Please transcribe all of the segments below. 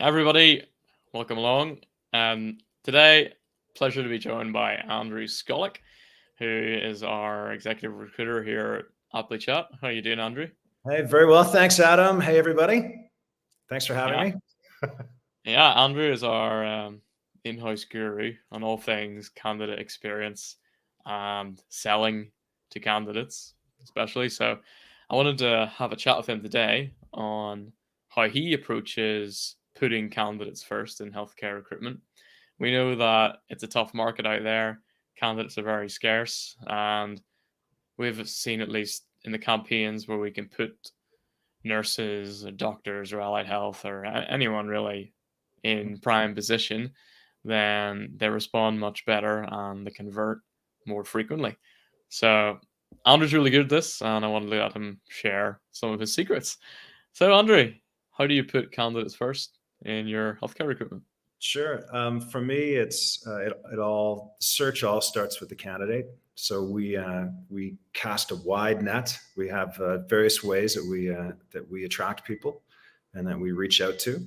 Everybody, welcome along. Today, pleasure to be joined by Andrew Scollick, who is our executive recruiter here at Applichat. How are you doing, Andrew? Hey, very well. Thanks, Adam. Hey, everybody. Thanks for having me. Yeah, Andrew is our in-house guru on all things candidate experience and selling to candidates, especially. So I wanted to have a chat with him today on how he approaches putting candidates first in healthcare recruitment. We know that it's a tough market out there. Candidates are very scarce, and we've seen, at least in the campaigns where we can put nurses or doctors or allied health or anyone really in prime position, then they respond much better and they convert more frequently. So Andrew's really good at this, and I wanted to let him share some of his secrets. So Andrew, how do you put candidates first in your healthcare recruitment? Sure. For me, search all starts with the candidate. So we cast a wide net. We have various ways that we attract people and that we reach out to.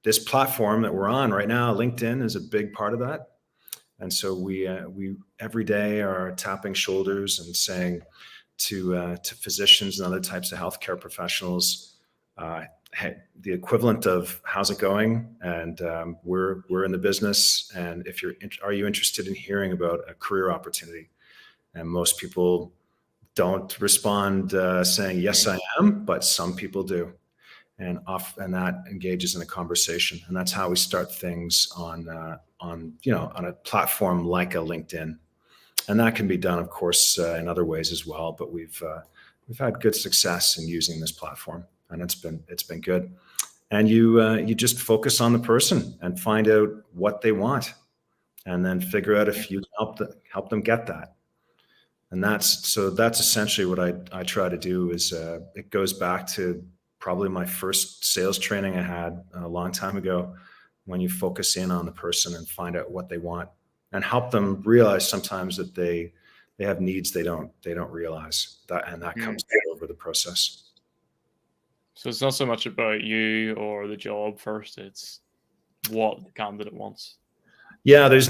This platform that we're on right now, LinkedIn, is a big part of that. And so we every day are tapping shoulders and saying to physicians and other types of healthcare professionals, hey, the equivalent of how's it going, and we're in the business, and if are you interested in hearing about a career opportunity? And most people don't respond saying yes I am, but some people do, and that engages in a conversation, and that's how we start things on a platform like a LinkedIn. And that can be done, of course, in other ways as well, but we've had good success in using this platform, and it's been good. And you just focus on the person and find out what they want, and then figure out if you can help them get that. And that's essentially what I try to do. Is it goes back to probably my first sales training I had a long time ago, when you focus in on the person and find out what they want and help them realize sometimes that they have needs they don't realize that, and that comes over the process. So it's not so much about you or the job first, it's what the candidate wants. Yeah, there's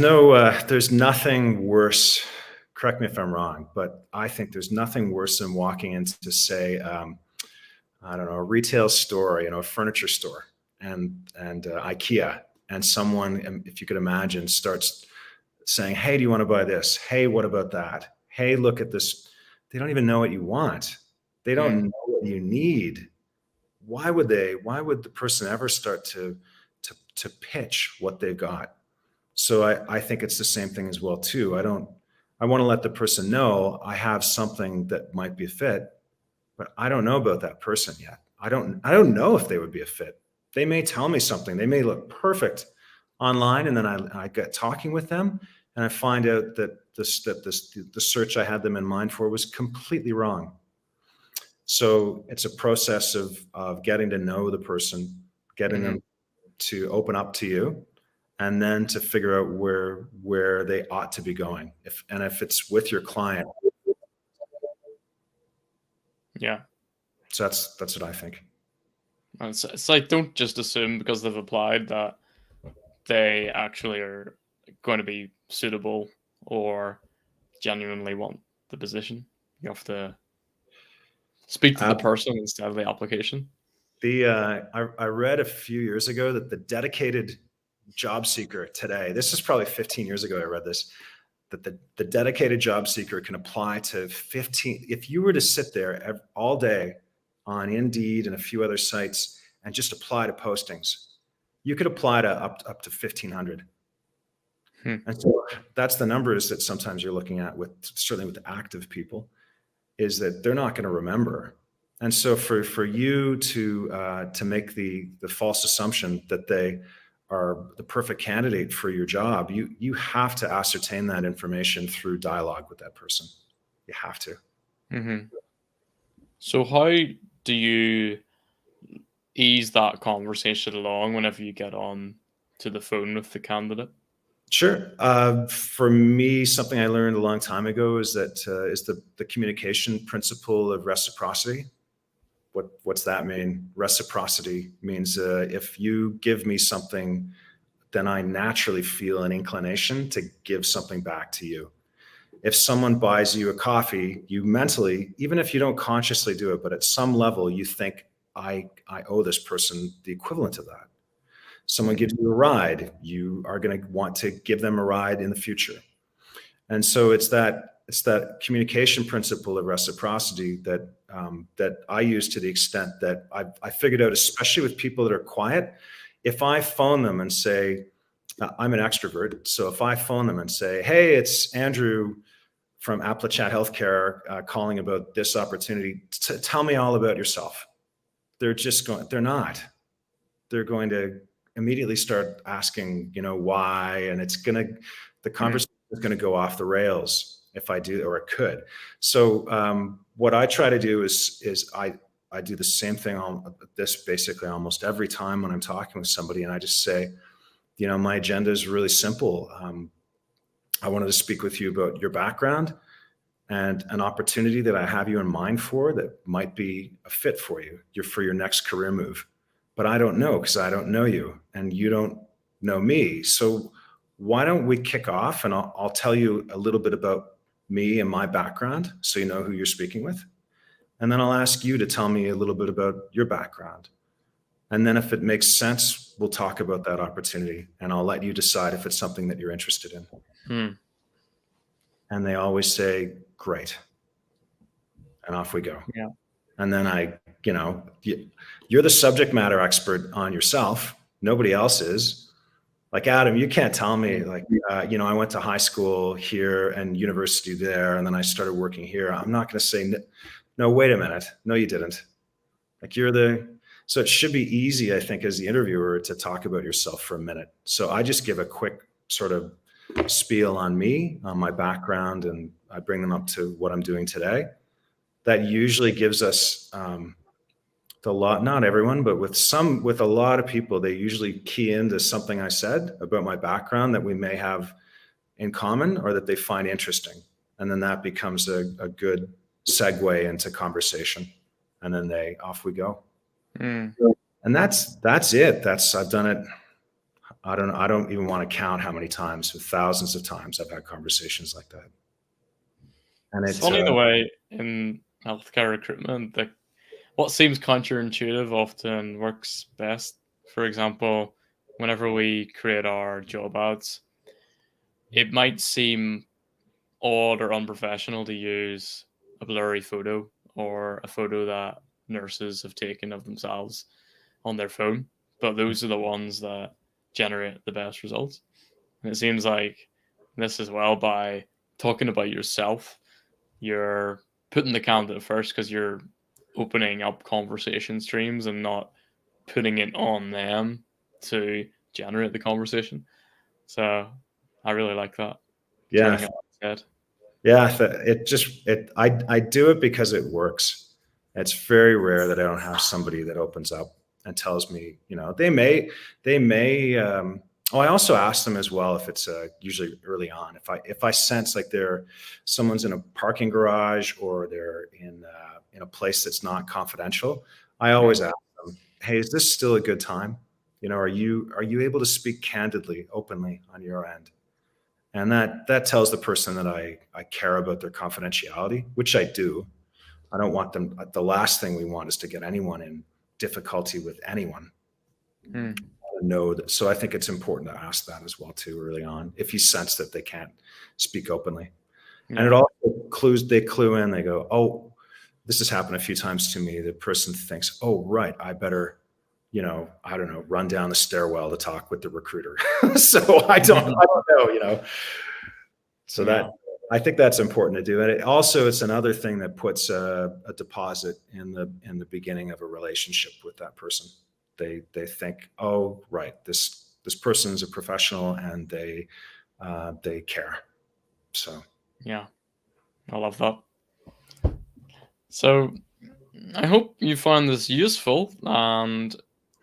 nothing worse, correct me if I'm wrong, but I think there's nothing worse than walking into, say, I don't know, a retail store, a furniture store, and IKEA, and someone, if you could imagine, starts saying, hey, do you want to buy this? Hey, what about that? Hey, look at this. They don't even know what you want. They don't know what you need. Why would the person ever start to pitch what they've got? So I think it's the same thing as well too. I want to let the person know I have something that might be a fit, but I don't know about that person yet. I don't know if they would be a fit. They may tell me something. They may look perfect online, and then I get talking with them, and I find out that the search I had them in mind for was completely wrong. So it's a process of getting to know the person, getting them to open up to you, and then to figure out where they ought to be going. If it's with your client. Yeah. So that's what I think. It's like, don't just assume because they've applied that they actually are going to be suitable or genuinely want the position. You have to speak to the person instead of the application. I read a few years ago that the dedicated job seeker today, this is probably 15 years ago I read this, that the dedicated job seeker can apply to 15, if you were to sit there all day on Indeed and a few other sites and just apply to postings, you could apply to up to 1,500. And so that's the numbers that sometimes you're looking at, certainly with active people, is that they're not going to remember. And so for you to make the false assumption that they are the perfect candidate for your job, you have to ascertain that information through dialogue with that person. You have to. So how do you ease that conversation along whenever you get on to the phone with the candidate? Sure. For me, something I learned a long time ago is that is the communication principle of reciprocity. What's that mean? Reciprocity means if you give me something, then I naturally feel an inclination to give something back to you. If someone buys you a coffee, you mentally, even if you don't consciously do it, but at some level you think, I owe this person the equivalent of that. Someone gives you a ride, you are going to want to give them a ride in the future. And so it's that communication principle of reciprocity that I use to the extent that I figured out, especially with people that are quiet. If I phone them and say, I'm an extrovert, so if I phone them and say, hey, it's Andrew from Applichat Healthcare calling about this opportunity, tell me all about yourself. They're going to immediately start asking, why, and the conversation is going to go off the rails if I do, or it could. So what I try to do is I do the same thing on this basically almost every time when I'm talking with somebody, and I just say, my agenda is really simple. I wanted to speak with you about your background and an opportunity that I have you in mind for that might be a fit for you. For your next career move. But I don't know, because I don't know you and you don't know me. So why don't we kick off, and I'll tell you a little bit about me and my background so you know who you're speaking with. And then I'll ask you to tell me a little bit about your background. And then if it makes sense, we'll talk about that opportunity, and I'll let you decide if it's something that you're interested in. And they always say, great. And off we go. Yeah. And then you're the subject matter expert on yourself. Nobody else is. Like, Adam, you can't tell me I went to high school here and university there, and then I started working here. I'm not going to say, no, wait a minute. No, you didn't. So it should be easy, I think, as the interviewer to talk about yourself for a minute. So I just give a quick sort of spiel on me, on my background, and I bring them up to what I'm doing today. That usually gives us not everyone, but with a lot of people, they usually key into something I said about my background that we may have in common or that they find interesting. And then that becomes a good segue into conversation. And then off we go. And that's it. I've done it. I don't even want to count how many times, thousands of times I've had conversations like that. And it's funny the way in healthcare recruitment that what seems counterintuitive often works best. For example, whenever we create our job ads, it might seem odd or unprofessional to use a blurry photo or a photo that nurses have taken of themselves on their phone, but those are the ones that generate the best results. And it seems like this as well, by talking about yourself, you're putting the candidate first because you're opening up conversation streams and not putting it on them to generate the conversation. So I really like that. Yeah. I do it because it works. It's very rare that I don't have somebody that opens up and tells me, they may, I also ask them as well, if it's usually early on, if I sense like someone's in a parking garage or they're in a place that's not confidential, I always ask them, hey, is this still a good time? Are you able to speak candidly, openly on your end? And that tells the person that I care about their confidentiality, which I do. I don't want them. The last thing we want is to get anyone in difficulty with anyone. So I think it's important to ask that as well too early on, if you sense that they can't speak openly. And it also they clue in, they go, oh, this has happened a few times to me. The person thinks, oh, right, I better, I don't know, run down the stairwell to talk with the recruiter. So I don't know, So that, I think that's important to do. And it's another thing that puts a deposit in the beginning of a relationship with that person. They think, oh, right, this person is a professional and they care. So yeah, I love that. So I hope you find this useful. And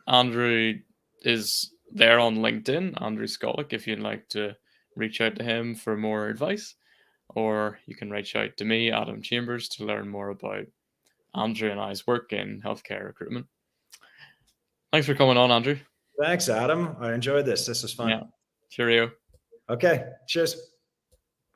Andrew is there on LinkedIn, Andrew Scollick, if you'd like to reach out to him for more advice, or you can reach out to me, Adam Chambers, to learn more about Andrew and I's work in healthcare recruitment. Thanks for coming on, Andrew. Thanks, Adam. I enjoyed this. This was fun. Yeah. Cheerio. Okay. Cheers.